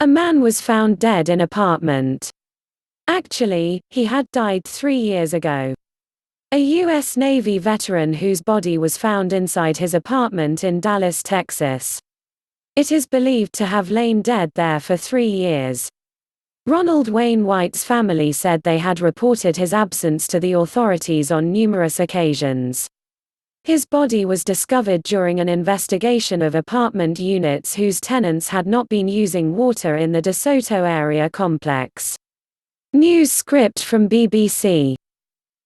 A man was found dead in apartment. Actually, he had died 3 years ago. A U.S. Navy veteran whose body was found inside his apartment in Dallas, Texas. It is believed to have lain dead there for 3 years. Ronald Wayne White's family said they had reported his absence to the authorities on numerous occasions. His body was discovered during an investigation of apartment units whose tenants had not been using water in the DeSoto area complex. News script from BBC.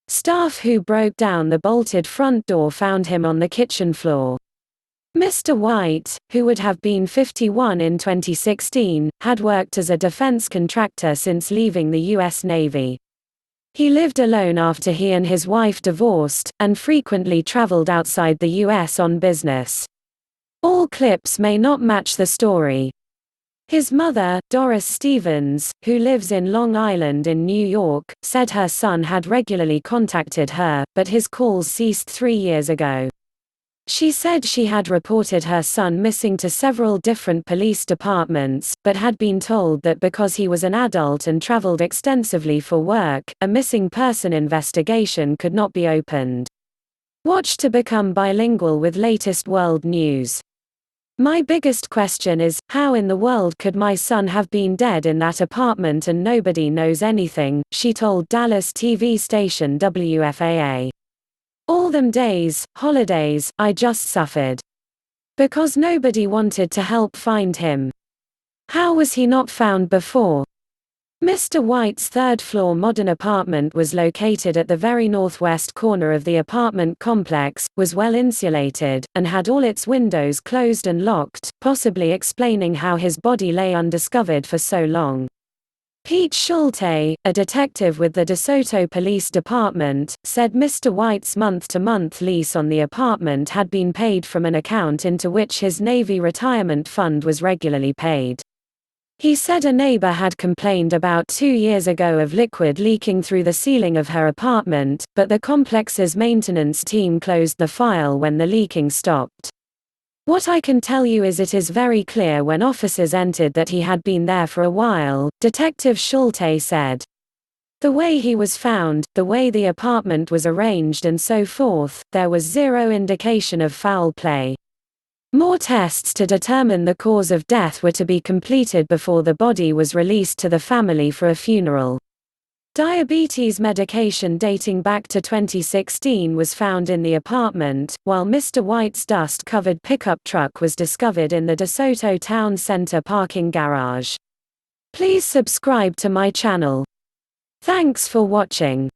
Staff who broke down the bolted front door found him on the kitchen floor. Mr. White, who would have been 51 in 2016, had worked as a defense contractor since leaving the U.S. Navy. He lived alone after he and his wife divorced, and frequently traveled outside the U.S. on business. All clips may not match the story. His mother, Doris Stevens, who lives in Long Island in New York, said her son had regularly contacted her, but his calls ceased 3 years ago. She said she had reported her son missing to several different police departments, but had been told that because he was an adult and traveled extensively for work, a missing person investigation could not be opened. Watch to become bilingual with latest world news. My biggest question is, how in the world could my son have been dead in that apartment and nobody knows anything, she told Dallas TV station WFAA. All them days, holidays, I just suffered. Because nobody wanted to help find him. How was he not found before? Mr. White's third-floor modern apartment was located at the very northwest corner of the apartment complex, was well insulated, and had all its windows closed and locked, possibly explaining how his body lay undiscovered for so long. Pete Schulte, a detective with the DeSoto Police Department, said Mr. White's month-to-month lease on the apartment had been paid from an account into which his Navy retirement fund was regularly paid. He said a neighbor had complained about 2 years ago of liquid leaking through the ceiling of her apartment, but the complex's maintenance team closed the file when the leaking stopped. What I can tell you is it is very clear when officers entered that he had been there for a while, Detective Schulte said. The way he was found, the way the apartment was arranged and so forth, there was zero indication of foul play. More tests to determine the cause of death were to be completed before the body was released to the family for a funeral. Diabetes medication dating back to 2016 was found in the apartment, while Mr. White's dust-covered pickup truck was discovered in the DeSoto Town Center parking garage. Please subscribe to my channel. Thanks for watching.